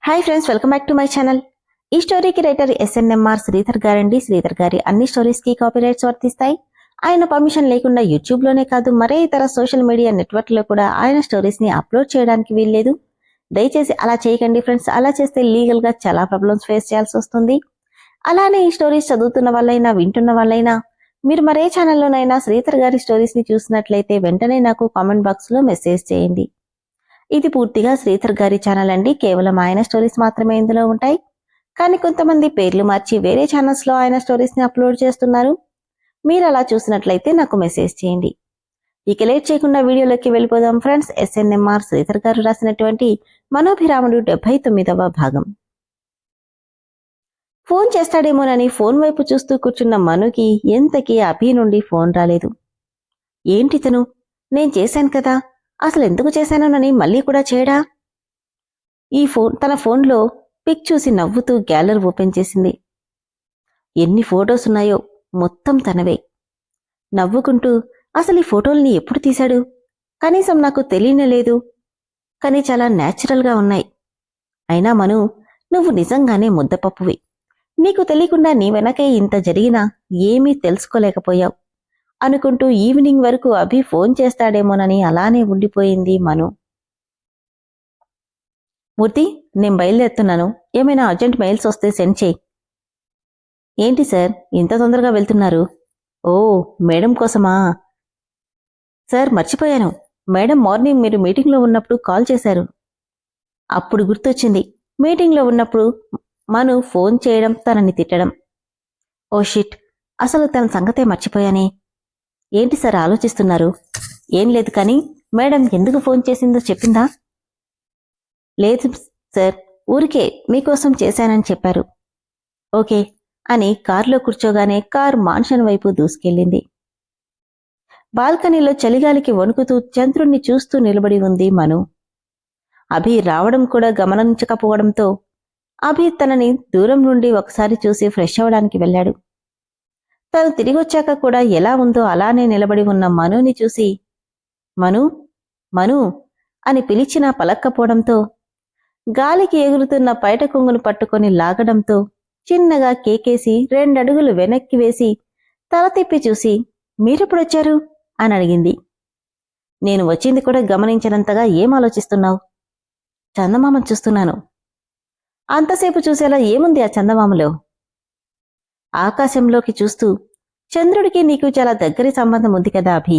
Hi friends, welcome back to my channel. ఈ స్టోరీకి writer SNMR Sridhar గారండి. శ్రీధర్ గారి అన్ని స్టోరీస్ కి కాపీరైట్స్ వర్తిస్తాయి. ఆయన పర్మిషన్ లేకుండా యూట్యూబ్ లోనే కాదు, మరే ఇతర సోషల్ మీడియా నెట్వర్క్ లో కూడా ఆయన స్టోరీస్ ని అప్లోడ్ చేయడానికి వీల్లేదు. దయచేసి అలా చేయకండి ఫ్రెండ్స్. అలా చేస్తే లీగల్ గా చాలా ప్రాబ్లమ్స్ ఫేస్ చేయాల్సి వస్తుంది. అలానే ఈ స్టోరీస్ చదువుతున్న వాళ్ళైనా వింటున్న వాళ్ళైనా మీరు మరే ఛానల్లోనైనా శ్రీధర్ గారి స్టోరీస్ ని చూసినట్లయితే వెంటనే నాకు కామెంట్ బాక్స్ లో మెసేజ్ చేయండి. ఇది పూర్తిగా శ్రీధర్ గారి ఛానల్ అండి. కేవలం ఆయన స్టోరీస్ మాత్రమే ఇందులో ఉంటాయి. కానీ కొంతమంది పేర్లు మార్చి వేరే ఛానల్స్ లో ఆయన స్టోరీస్ ని అప్లోడ్ చేస్తున్నారు. మీరు అలా చూసినట్లయితే నాకు మెసేజ్ చేయండి. ఇక లేట్ చేయకుండా వీడియోలోకి వెళ్ళిపోదాం ఫ్రెండ్స్. ఎస్ఎన్ఎంఆర్ శ్రీధర్ గారు రాసినటువంటి మనోభిరాముడు 79వ భాగం. ఫోన్ చేస్తాడేమోనని ఫోన్ వైపు చూస్తూ కూర్చున్న మనుకి ఎంతకీ అభి నుండి ఫోన్ రాలేదు. ఏంటితను, నేను చేశాను కదా, అసలు ఎందుకు చేశానోనని మళ్ళీ కూడా చేయడా? తన ఫోన్లో పిక్ చూసి నవ్వుతూ గ్యాలరీ ఓపెన్ చేసింది. ఎన్ని ఫొటోస్ ఉన్నాయో మొత్తం తనవే. నవ్వుకుంటూ అసలు ఈ ఫోటోల్ని ఎప్పుడు తీశాడు, కనీసం నాకు తెలియనేలేదు, కానీ చాలా న్యాచురల్గా ఉన్నాయి. అయినా మను, నువ్వు నిజంగానే ముద్దపప్పువి. నీకు తెలియకుండా నీ వెనకే ఇంత జరిగినా ఏమీ తెలుసుకోలేకపోయావు అనుకుంటూ ఈవినింగ్ వరకు అభి ఫోన్ చేస్తాడేమోనని అలానే ఉండిపోయింది మను. మూర్తి, నేను బయలుదేరుతున్నాను. ఏమైనా అర్జెంట్ మెయిల్స్ వస్తే సెండ్ చేయి. ఏంటి సార్ ఇంత తొందరగా వెళ్తున్నారు? ఓ, మేడం కోసమా? సార్ మర్చిపోయాను, మేడం మార్నింగ్ మీరు మీటింగ్లో ఉన్నప్పుడు కాల్ చేశారు. అప్పుడు గుర్తొచ్చింది, మీటింగ్లో ఉన్నప్పుడు మను ఫోన్ చేయడం, తనని తిట్టడం. ఓ షిట్, అసలు తన సంగతే మర్చిపోయానే. ఏంటి సార్ ఆలోచిస్తున్నారు? ఏం లేదు, కానీ మేడం ఎందుకు ఫోన్ చేసిందో చెప్పిందా? లేదు సార్, ఊరికే మీకోసం చేశానని చెప్పారు. ఓకే అని కారులో కూర్చోగానే కార్ మాన్షన్ వైపు దూసుకెళ్ళింది. బాల్కనీలో చలిగాలికి వణుకుతూ చంద్రుణ్ణి చూస్తూ నిలబడి ఉంది మను. అభి రావడం కూడా గమనించకపోవడంతో అభి తనని దూరం నుండి ఒకసారి చూసి ఫ్రెష్ అవడానికి వెళ్ళాడు. తను తిరిగొచ్చాక కూడా ఎలా ఉందో అలానే నిలబడి ఉన్న మనుని చూసి మను మను అని పిలిచినా పలక్కపోవడంతో గాలికి ఎగురుతున్న పైట కొంగును పట్టుకొని లాగడంతో చిన్నగా కేకేసి 2 అడుగులు వెనక్కి వేసి తల తిప్పి చూసి మీరెప్పుడొచ్చారు అని అడిగింది. నేను వచ్చింది కూడా గమనించినంతగా ఏం ఆలోచిస్తున్నావు? చందమామను చూస్తున్నాను. అంతసేపు చూసేలా ఏముంది ఆ చందమామలో? ఆకాశంలోకి చూస్తూ చంద్రుడికి నీకు చాలా దగ్గరి సంబంధం ఉంది కదా అభి.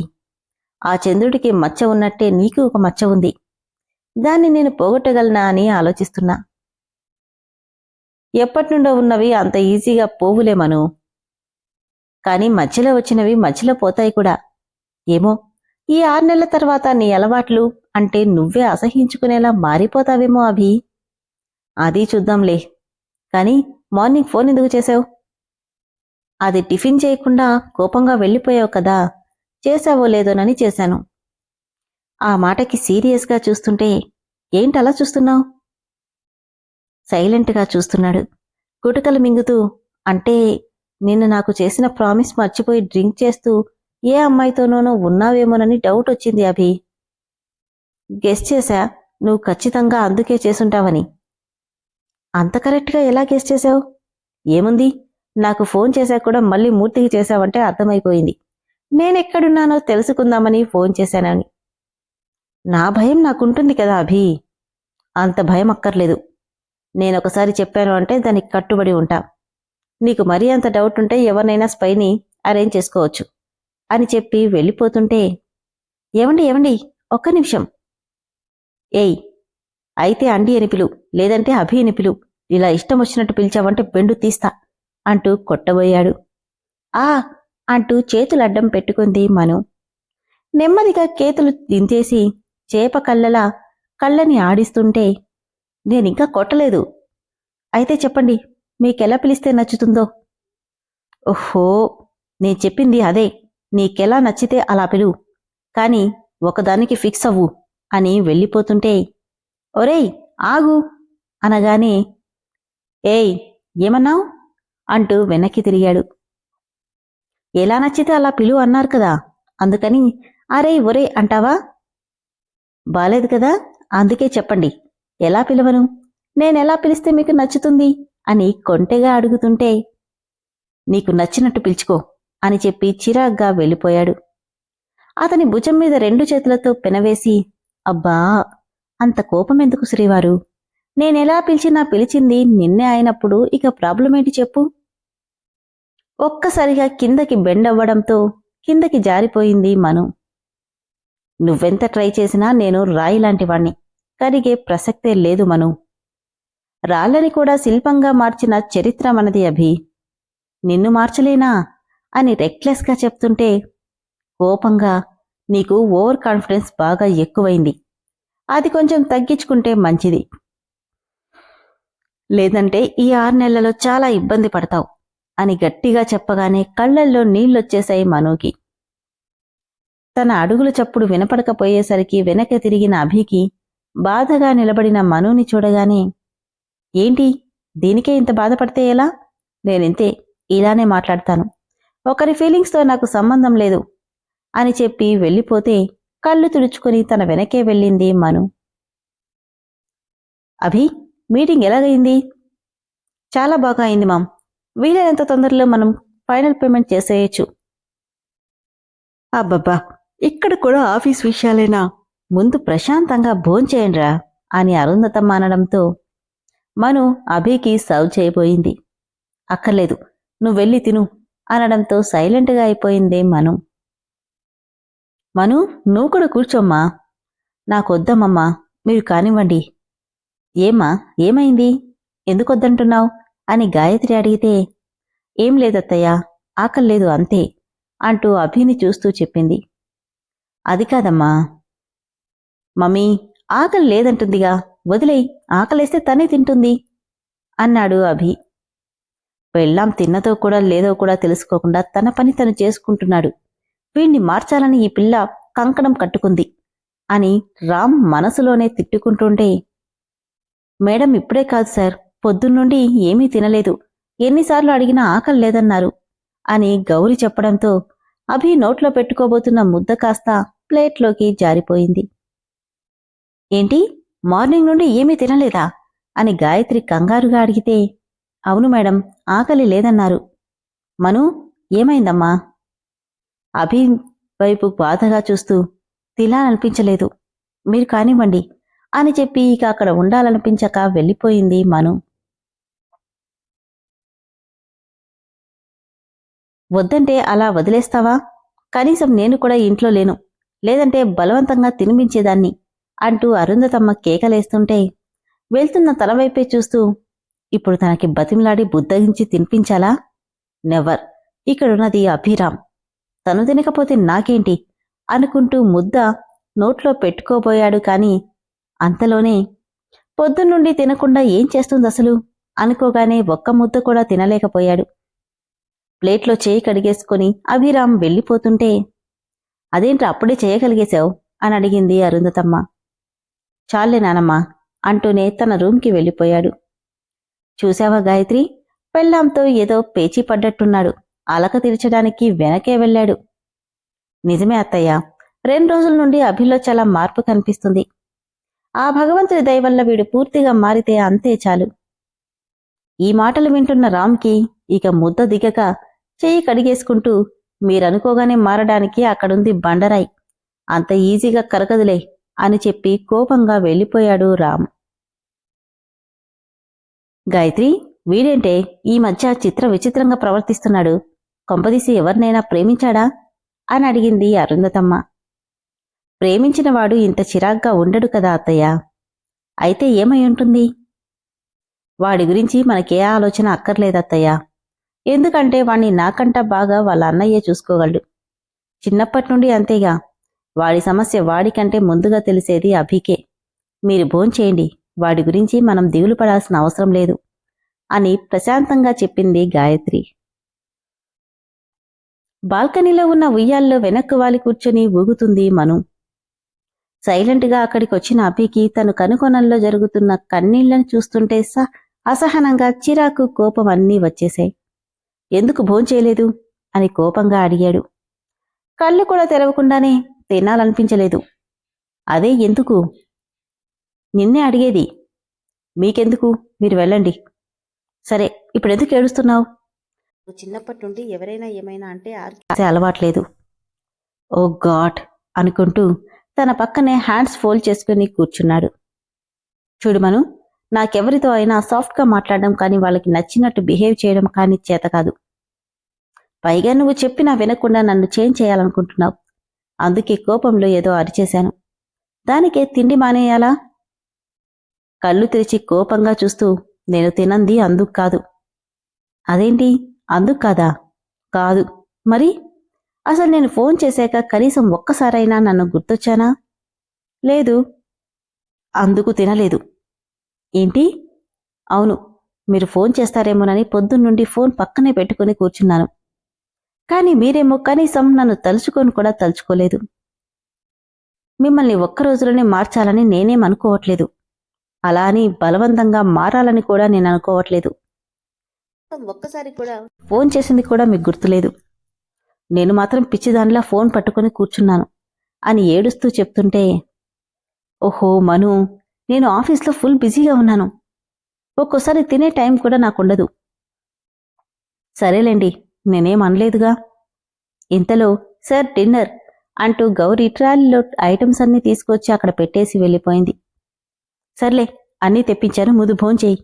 ఆ చంద్రుడికి మచ్చ ఉన్నట్టే నీకు ఒక మచ్చ ఉంది. దాన్ని నేను పోగొట్టగలనా అని ఆలోచిస్తున్నా. ఎప్పటినుండో ఉన్నవి అంత ఈజీగా పోవులేమను. కాని మధ్యలో వచ్చినవి మధ్యలో పోతాయి కూడా. ఏమో, ఈ 6 నెలల తర్వాత నీ అలవాట్లు అంటే నువ్వే అసహించుకునేలా మారిపోతావేమో అభి. అది చూద్దాంలే. కాని మార్నింగ్ ఫోన్ ఎందుకు చేశావు? అది టిఫిన్ చేయకుండా కోపంగా వెళ్ళిపోయావు కదా, చేశావో లేదోనని చేశాను. ఆ మాటకి సీరియస్గా చూస్తుంటే ఏంటలా చూస్తున్నావు? సైలెంట్గా చూస్తున్నాడు. గుటకలు మింగుతూ, అంటే నిన్న నాకు చేసిన ప్రామిస్ మర్చిపోయి డ్రింక్ చేస్తూ ఏ అమ్మాయితోనోనో ఉన్నావేమోనని డౌట్ వచ్చింది అభి. గెస్ చేశా, నువ్వు ఖచ్చితంగా అందుకే చేసుంటావని. అంత కరెక్ట్గా ఎలా గెస్ చేశావు? ఏముంది, నాకు ఫోన్ చేశాక కూడా మళ్ళీ మూర్తికి చేశావంటే అర్థమైపోయింది నేనెక్కడున్నానో తెలుసుకుందామని ఫోన్ చేశానని. నా భయం నాకుంటుంది కదా అభి. అంత భయం అక్కర్లేదు. నేనొకసారి చెప్పాను అంటే దానికి కట్టుబడి ఉంటా. నీకు మరీ అంత డౌట్ ఉంటే ఎవరినైనా స్పైని అరేంజ్ చేసుకోవచ్చు అని చెప్పి వెళ్ళిపోతుంటే, ఏవండి ఒక్క నిమిషం. ఏయ్, అయితే అండి అని పిలు, లేదంటే అభి అని పిలు. ఇలా ఇష్టం వచ్చినట్టు పిలిచావంటే బెండు తీస్తా అంటూ కొట్టబోయాడు. ఆ అంటూ చేతులడ్డం పెట్టుకుంది మను. నెమ్మదిగా చేతులు దించేసి చేప కళ్ళలా కళ్ళని ఆడిస్తుంటే, నేనింకా కొట్టలేదు. అయితే చెప్పండి, మీకెలా పిలిస్తే నచ్చుతుందో? ఓహో, నేను చెప్పింది అదే. నీకెలా నచ్చితే అలా పిలువు, కాని ఒకదానికి ఫిక్స్ అవ్వు అని వెళ్ళిపోతుంటే, ఒరేయ్ ఆగు అనగానే, ఏయ్ ఏమన్నావు అంటూ వెనక్కి తిరిగాడు. ఎలా నచ్చితే అలా పిలువు అన్నారు కదా, అందుకని అరే ఒరే అంటావా? బాలేదు కదా, అందుకే చెప్పండి, ఎలా పిలవను? నేనెలా పిలిస్తే మీకు నచ్చుతుంది అని కొంటెగా అడుగుతుంటే, నీకు నచ్చినట్టు పిలుచుకో అని చెప్పి చిరాగ్గా వెళ్ళిపోయాడు. అతని భుజం మీద 2 చేతులతో పెనవేసి, అబ్బా, అంత కోపమెందుకు శ్రీవారు? నేనెలా పిలిచినా పిలిచింది నిన్నే అయినప్పుడు ఇక ప్రాబ్లమేంటి చెప్పు? ఒక్కసారిగా కిందకి బెండవ్వడంతో కిందకి జారిపోయింది మను. నువ్వెంత ట్రై చేసినా నేను రాయిలాంటివాణ్ణి, కరిగే ప్రసక్తే లేదు మను. రాళ్ళని కూడా శిల్పంగా మార్చిన చరిత్ర మనది అభి. నిన్ను మార్చలేనా అని రెక్లెస్గా చెప్తుంటే కోపంగా, నీకు ఓవర్ కాన్ఫిడెన్స్ బాగా ఎక్కువైంది, అది కొంచెం తగ్గించుకుంటే మంచిది, లేదంటే ఈ 6 నెలలలో చాలా ఇబ్బంది పడతావు అని గట్టిగా చెప్పగానే కళ్లల్లో నీళ్లొచ్చేశాయి మనూకి. తన అడుగుల చప్పుడు వినపడకపోయేసరికి వెనక తిరిగిన అభికి బాధగా నిలబడిన మనూని చూడగానే, ఏంటి, దీనికే ఇంత బాధపడితే ఎలా? నేనింతే, ఇలానే మాట్లాడతాను, ఒకరి ఫీలింగ్స్తో నాకు సంబంధం లేదు అని చెప్పి వెళ్ళిపోతే కళ్ళు తుడుచుకుని తన వెనకే వెళ్ళింది మను. అభి, మీటింగ్ ఎలాగైంది? చాలా బాగా అయింది మామ్. వీలైనంత తొందరలో మనం ఫైనల్ పేమెంట్ చేసేయచ్చు. అబ్బబ్బా, ఇక్కడ కూడా ఆఫీస్ విషయాలేనా? ముందు ప్రశాంతంగా భోంచేయండిరా అని అరుంధతమ్మ అనడంతో మను అభికి సర్వ్ చేయబోయింది. అక్కర్లేదు, నువ్వెళ్ళి తిను అనడంతో సైలెంట్గా అయిపోయింది మను. మను, నువ్వు కూడా కూర్చోమ్మా. నాకొద్దమ్మమ్మా, మీరు కానివ్వండి. ఏమ్మా, ఏమైంది? ఎందుకొద్దంటున్నావు అని గాయత్రి అడిగితే, ఏం లేదత్తయ్యా, ఆకల్లేదు అంతే అంటూ అభిని చూస్తూ చెప్పింది. అది కాదమ్మా. మమ్మీ, ఆకలి లేదంటుందిగా, వదిలేయ్, ఆకలేస్తే తనే తింటుంది అన్నాడు అభి. పెళ్ళాం తిన్నదో కూడా లేదో కూడా తెలుసుకోకుండా తన పని తను చేసుకుంటున్నాడు, వీణ్ణి మార్చాలని ఈ పిల్ల కంకణం కట్టుకుంది అని రామ్ మనసులోనే తిట్టుకుంటుంటే, మేడం ఇప్పుడే కాదు సార్, పొద్దున్నుండి ఏమీ తినలేదు, ఎన్నిసార్లు అడిగినా ఆకలి లేదన్నారు అని గౌరి చెప్పడంతో అభి నోట్లో పెట్టుకోబోతున్న ముద్ద కాస్త ప్లేట్లోకి జారిపోయింది. ఏంటి, మార్నింగ్ నుండి ఏమీ తినలేదా అని గాయత్రి కంగారుగా అడిగితే, అవును మేడం, ఆకలి లేదన్నారు. మను, ఏమైందమ్మా? అభి వైపు బాధగా చూస్తూ, తినాలనిపించలేదు, మీరు కానివ్వండి అని చెప్పి ఇక అక్కడ ఉండాలనిపించక వెళ్ళిపోయింది మను. వద్దంటే అలా వదిలేస్తావా? కనీసం నేను కూడా ఇంట్లో లేను, లేదంటే బలవంతంగా తినిపించేదాన్ని అంటూ అరుంధతమ్మ కేకలేస్తుంటే వెళ్తున్న తనవైపే చూస్తూ, ఇప్పుడు తనకి బతిమిలాడి బుద్దగించి తినిపించాలా? నెవర్. ఇక్కడున్నది అభిరామ్, తను తినకపోతే నాకేంటి అనుకుంటూ ముద్ద నోట్లో పెట్టుకోబోయాడు కాని అంతలోనే, పొద్దున్నుండి తినకుండా ఏం చేస్తుందసలు అనుకోగానే ఒక్క ముద్ద కూడా తినలేకపోయాడు. ప్లేట్లో చేయి కడిగేసుకుని అభిరామ్ వెళ్ళిపోతుంటే, అదేంట్రా అప్పుడే చేయగలిగేశావు అని అడిగింది అరుంధతమ్మ. చాలే నానమ్మా అంటూనే తన రూంకి వెళ్ళిపోయాడు. చూశావా గాయత్రి, పెళ్ళాంతో ఏదో పేచీ పడ్డట్టున్నాడు, అలక తీర్చడానికి వెనకే వెళ్ళాడు. నిజమే అత్తయ్య, 2 రోజుల నుండి అభిలో చాలా మార్పు కనిపిస్తుంది. ఆ భగవంతుడి దయవల్ల వీడు పూర్తిగా మారితే అంతే చాలు. ఈ మాటలు వింటున్న రామ్కి ఇక ముద్ద దిగక చెయ్యి కడిగేసుకుంటూ, మీరనుకోగానే మారడానికి అక్కడుంది బండరాయి, అంత ఈజీగా కరగదులే అని చెప్పి కోపంగా వెళ్ళిపోయాడు రామ్. గాయత్రి, వీడేంటే ఈ మధ్య చిత్ర విచిత్రంగా ప్రవర్తిస్తున్నాడు, కొంపదీసి ఎవరినైనా ప్రేమించాడా అని అడిగింది అరుంధతమ్మ. ప్రేమించినవాడు ఇంత చిరాగ్గా ఉండడు కదా అత్తయ్య. అయితే ఏమై ఉంటుంది? వాడి గురించి మనకే ఆలోచన అక్కర్లేదత్తయ్య, ఎందుకంటే వాణ్ణి నాకంటా బాగా వాళ్ళ అన్నయ్యే చూసుకోగలడు. చిన్నప్పటినుండి అంతేగా, వాడి సమస్య వాడికంటే ముందుగా తెలిసేది అభికే. మీరు భోంచేయండి, వాడి గురించి మనం దిగులు పడాల్సిన అవసరం లేదు అని ప్రశాంతంగా చెప్పింది గాయత్రి. బాల్కనీలో ఉన్న ఉయ్యాల్లో వెనక్కు వాలి కూర్చుని ఊగుతుంది మను. సైలెంట్గా అక్కడికొచ్చిన అభికి తను కనుకొనల్లో జరుగుతున్న కన్నీళ్లను చూస్తుంటే అసహనంగా చిరాకు, కోపం అన్నీ వచ్చేశాయి. ఎందుకు భోంచేయలేదు అని కోపంగా అడిగాడు. కళ్ళు కూడా తెరవకుండానే తినాలనిపించలేదు. అదే ఎందుకు? నిన్నే అడిగేది. మీకెందుకు, మీరు వెళ్ళండి. సరే, ఇప్పుడెందుకు ఏడుస్తున్నావు? చిన్నప్పటి నుండి ఎవరైనా ఏమైనా అంటే ఆర్కే అలవాట్లేదు. ఓ గాడ్ అనుకుంటూ తన పక్కనే హ్యాండ్స్ ఫోల్డ్ చేసుకుని కూర్చున్నాడు. చూడు మను, నాకెవరితో అయినా సాఫ్ట్గా మాట్లాడడం కానీ వాళ్ళకి నచ్చినట్టు బిహేవ్ చేయడం కానీ చేత కాదు. పైగా నువ్వు చెప్పినా వినకుండా నన్ను చేంజ్ చేయాలనుకుంటున్నావు. అందుకే కోపంలో ఏదో అరిచేశాను. దానికే తిండి మానేయాలా? కళ్ళు తెరిచి కోపంగా చూస్తూ, నేను తినంది అందుకు కాదు. అదేంటి, అందుకు కాదా? కాదు. మరి అసలు నేను ఫోన్ చేశాక కనీసం ఒక్కసారైనా నన్ను గుర్తొచ్చానా? లేదు. అందుకు తినలేదు. ఏంటి? అవును, మీరు ఫోన్ చేస్తారేమోనని పొద్దున్నుండి ఫోన్ పక్కనే పెట్టుకుని కూర్చున్నాను. కాని మీరేమో కనీసం నన్ను తలుచుకొని కూడా తలుచుకోలేదు. మిమ్మల్ని ఒక్కరోజులోనే మార్చాలని నేనేమనుకోవట్లేదు. అలా అని బలవంతంగా మారాలని కూడా నేను అనుకోవట్లేదు. ఒక్కసారి కూడా ఫోన్ చేసింది కూడా మీకు గుర్తులేదు. నేను మాత్రం పిచ్చిదానిలా ఫోన్ పట్టుకుని కూర్చున్నాను అని ఏడుస్తూ చెప్తుంటే, ఓహో మను, నేను ఆఫీస్లో ఫుల్ బిజీగా ఉన్నాను. ఒక్కోసారి తినే టైం కూడా నాకుండదు. సరేలేండి, నేనేం అనలేదుగా. ఇంతలో సార్ డిన్నర్ అంటూ గౌరీ ట్రాలీలో ఐటమ్స్ అన్నీ తీసుకొచ్చి అక్కడ పెట్టేసి వెళ్ళిపోయింది. సర్లే, అన్నీ తెప్పించాను, ముందు భోంచేయి.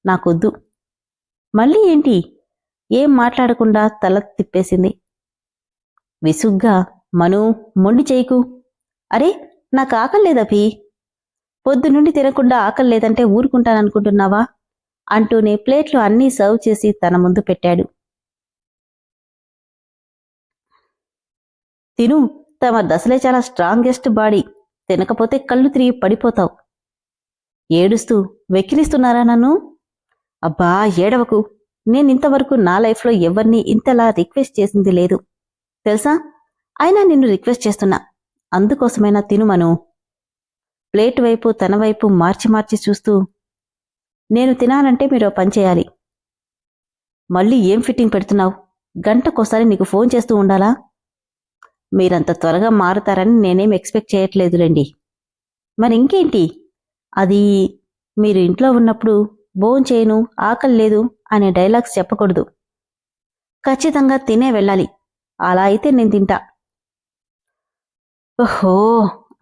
నాకొద్దు. మళ్ళీ ఏంటి? ఏం మాట్లాడకుండా తల తిప్పేసింది. విసుగ్గా, మను, మొండి చేయకు. అరే, నాకు ఆకల్లేదభి. పొద్దునుండి తినకుండా ఆకల్లేదంటే ఊరుకుంటాననుకుంటున్నావా? అంటూనే ప్లేట్లు అన్నీ సర్వ్ చేసి తన ముందు పెట్టాడు. తిను, తమ దశలే చాలా స్ట్రాంగెస్ట్ బాడీ. తినకపోతే కళ్ళు తిరిగి పడిపోతావు. ఏడుస్తూ, వెక్కిరిస్తున్నారా నన్ను? అబ్బా, ఏడవకు. నేనింతవరకు నా లైఫ్లో ఎవరినీ ఇంతలా రిక్వెస్ట్ చేసింది లేదు తెలుసా? అయినా నిన్ను రిక్వెస్ట్ చేస్తున్నా, అందుకోసమైనా తినుమను. ప్లేట్ వైపు తన వైపు మార్చి మార్చి చూస్తూ, నేను తినాలంటే మీరు పని చేయాలి. మళ్ళీ ఏం ఫిట్టింగ్ పెడుతున్నావు? గంటకోసారి నీకు ఫోన్ చేస్తూ ఉండాలా? మీరంత త్వరగా మారుతారని నేనేం ఎక్స్పెక్ట్ చేయట్లేదులేండి. మరింకేంటి? అది మీరు ఇంట్లో ఉన్నప్పుడు భోంచేయను, ఆకలి లేదు అనే డైలాగ్స్ చెప్పకూడదు. ఖచ్చితంగా తినే వెళ్ళాలి. అలా అయితే నేను తింటా. ఓహో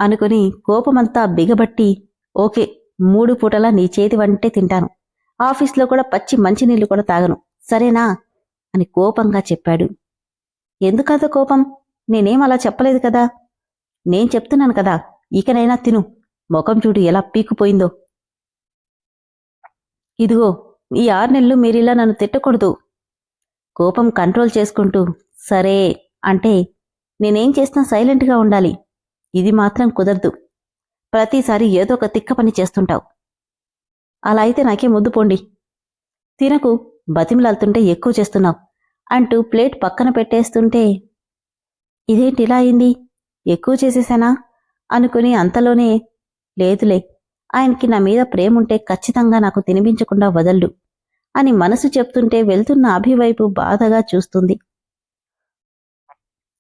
అనుకుని కోపమంతా బిగబట్టి, ఓకే, 3 పూటలా నీ చేతి వంటే తింటాను. ఆఫీస్లో కూడా పచ్చి మంచినీళ్లు కూడా తాగను, సరేనా అని కోపంగా చెప్పాడు. ఎందుకంత కోపం? నేనేం అలా చెప్పలేదు కదా. నేను చెప్తున్నాను కదా, ఇకనైనా తిను. ముఖం చూడు ఎలా పీకుపోయిందో. ఇదిగో, ఈ 6 నెలలు మీరిలా నన్ను తిట్టకూడదు. కోపం కంట్రోల్ చేసుకుంటూ, సరే అంటే నేనేం చేసినా సైలెంట్గా ఉండాలి. ఇది మాత్రం కుదరదు. ప్రతిసారి ఏదో ఒక తిక్క పని చేస్తుంటావు. అలా అయితే నాకే ముద్దు పోండి. తినకు, బతిమలాలుతుంటే ఎక్కువ చేస్తున్నావు అంటూ ప్లేట్ పక్కన పెట్టేస్తుంటే, ఇదేంటిలా అయింది? ఎక్కువ చేసేశానా అనుకుని అంతలోనే, లేదులే, ఆయనకి నా మీద ప్రేముంటే ఖచ్చితంగా నాకు తినిపించకుండా వదల్డు అని మనసు చెప్తుంటే వెళ్తున్న అభివైపు బాధగా చూస్తుంది.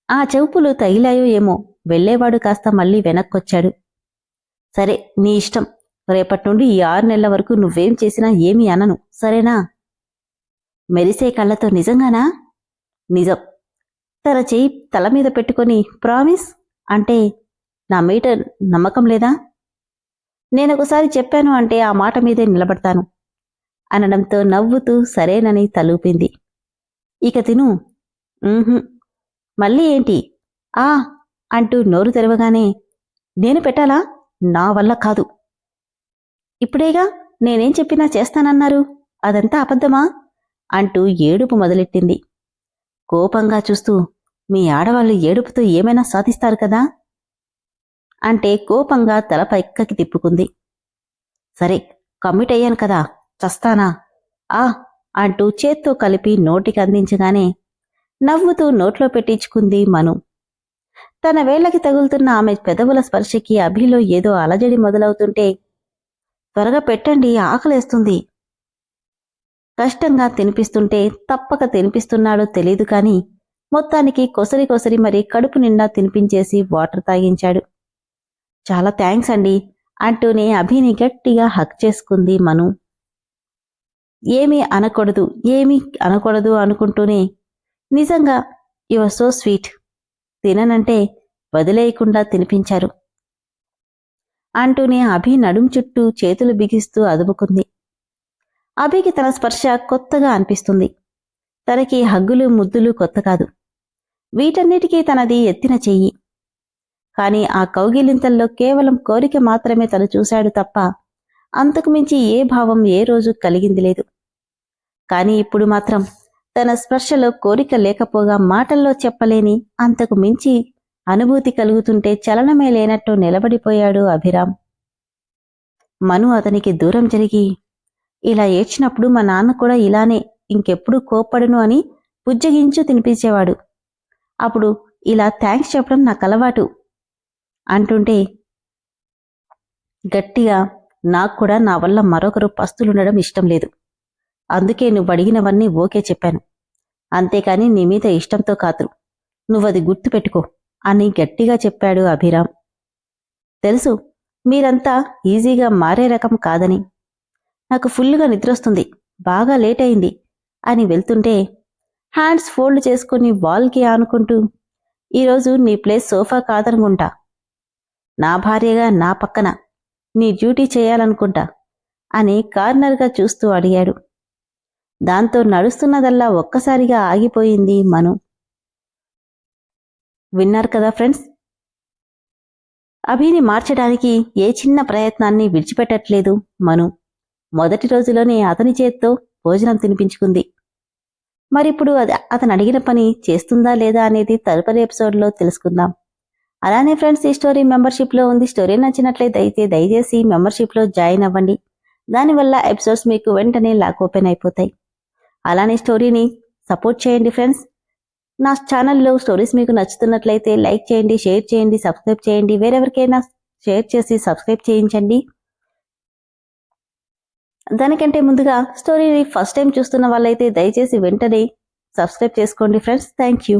ఆ చెవుపులు తగిలాయో ఏమో, వెళ్లేవాడు కాస్త మళ్లీ వెనక్కొచ్చాడు. సరే, నీ ఇష్టం. రేపట్నుండి ఈ 6 నెలల వరకు నువ్వేం చేసినా ఏమీ అనను, సరేనా? మెరిసే కళ్ళతో నిజంగానా? నిజం. తన చెయ్యి తల మీద పెట్టుకుని ప్రామిస్ అంటే, నా మీద నమ్మకం లేదా? నేనొకసారి చెప్పాను అంటే ఆ మాట మీదే నిలబడతాను అనడంతో నవ్వుతూ సరేనని తలూపింది. ఇక తిను. మళ్ళీ ఏంటి? ఆ అంటూ నోరు తెరవగానే, నేను పెట్టాలా? నా వల్ల కాదు. ఇప్పుడేగా నేనేం చెప్పినా చేస్తానన్నారు, అదంతా అబద్ధమా అంటూ ఏడుపు మొదలెట్టింది. కోపంగా చూస్తూ, మీ ఆడవాళ్ళు ఏడుపుతో ఏమైనా సాధిస్తారు కదా అంటే కోపంగా తల పైక్కకి తిప్పుకుంది. సరే, కమిట్ అయ్యాను కదా, చస్తానా? ఆ అంటూ చేత్తో కలిపి నోటికి అందించగానే నవ్వుతూ నోట్లో పెట్టించుకుంది మను. తన వేళ్లకి తగులుతున్న ఆమె పెదవుల స్పర్శకి అభిలో ఏదో అలజడి మొదలవుతుంటే, త్వరగా పెట్టండి, ఆకలేస్తుంది. కష్టంగా తినిపిస్తుంటే తప్పక తినిపిస్తున్నాడో తెలీదు కాని మొత్తానికి కొసరి కొసరి మరీ కడుపు నిండా తినిపించేసి వాటర్ తాగించాడు. చాలా థ్యాంక్స్ అండి అంటూనే అభిని గట్టిగా హక్ చేసుకుంది మను. ఏమీ అనకూడదు అనుకుంటూనే, నిజంగా యువర్ సో స్వీట్, తిననంటే వదిలేయకుండా తినిపించారు అంటూనే అభి నడుం చుట్టూ చేతులు బిగిస్తూ అదుముకుంది. అభికి తన స్పర్శ కొత్తగా అనిపిస్తుంది. తనకి హగ్గులు ముద్దులు కొత్త కాదు. వీటన్నిటికీ తనది ఎత్తిన చెయ్యి. కాని ఆ కౌగిలింతల్లో కేవలం కోరిక మాత్రమే తను చూశాడు తప్ప అంతకుమించి ఏ భావం ఏ రోజు కలిగింది లేదు. కాని ఇప్పుడు మాత్రం తన స్పర్శలో కోరిక లేకపోగా మాటల్లో చెప్పలేని అంతకు మించి అనుభూతి కలుగుతుంటే చలనమే లేనట్టు నిలబడిపోయాడు అభిరామ్. మను అతనికి దూరం జరిగి, ఇలా ఏడ్చినప్పుడు మా నాన్న కూడా ఇలానే ఇంకెప్పుడు కోప్పడును అని బుజ్జగించు తినిపించేవాడు. అప్పుడు ఇలా థ్యాంక్స్ చెప్పడం నాకు అలవాటు అంటుంటే గట్టిగా, నాకు కూడా నా వల్ల మరొకరు పస్తులుండడం ఇష్టం లేదు. అందుకే నువ్వు అడిగినవన్నీ ఓకే చెప్పాను. అంతేకాని నీ మీద ఇష్టంతో కాదు. నువ్వది గుర్తుపెట్టుకో అని గట్టిగా చెప్పాడు అభిరామ్. తెలుసు మీరంతా ఈజీగా మారే రకం కాదని. నాకు ఫుల్లుగా నిద్రొస్తుంది, బాగా లేట్ అయింది అని వెళ్తుంటే హ్యాండ్స్ ఫోల్డ్ చేసుకుని వాల్కి ఆనుకుంటూ, ఈరోజు నీ ప్లేస్ సోఫా కాదనుకుంటా. నా భార్యగా నా పక్కన నీ డ్యూటీ చేయాలనుకుంటా అని కార్నర్గా చూస్తూ అడిగాడు. దాంతో నడుస్తున్నదల్లా ఒక్కసారిగా ఆగిపోయింది మను. విన్నారు కదా ఫ్రెండ్స్, అభిని మార్చడానికి ఏ చిన్న ప్రయత్నాన్ని విడిచిపెట్టట్లేదు మను. మొదటి రోజులోనే అతని చేత్తో భోజనం తినిపించుకుంది. మరిప్పుడు అతను అడిగిన పని చేస్తుందా లేదా అనేది తదుపరి ఎపిసోడ్లో తెలుసుకుందాం. అలానే ఫ్రెండ్స్, ఈ స్టోరీ మెంబర్షిప్లో ఉంది. స్టోరీ నచ్చినట్లయితే దయచేసి మెంబర్షిప్లో జాయిన్ అవ్వండి. దానివల్ల ఎపిసోడ్స్ మీకు వెంటనే లాక్ ఓపెన్ అయిపోతాయి. అలానే స్టోరీని సపోర్ట్ చేయండి ఫ్రెండ్స్. నా ఛానల్లో స్టోరీస్ మీకు నచ్చుతున్నట్లయితే లైక్ చేయండి, షేర్ చేయండి, సబ్స్క్రైబ్ చేయండి. వేరెవరికైనా షేర్ చేసి సబ్స్క్రైబ్ చేయించండి. దానికంటే ముందుగా స్టోరీని ఫస్ట్ టైం చూస్తున్న వాళ్ళైతే దయచేసి వెంటనే సబ్స్క్రైబ్ చేసుకోండి ఫ్రెండ్స్. Thank you.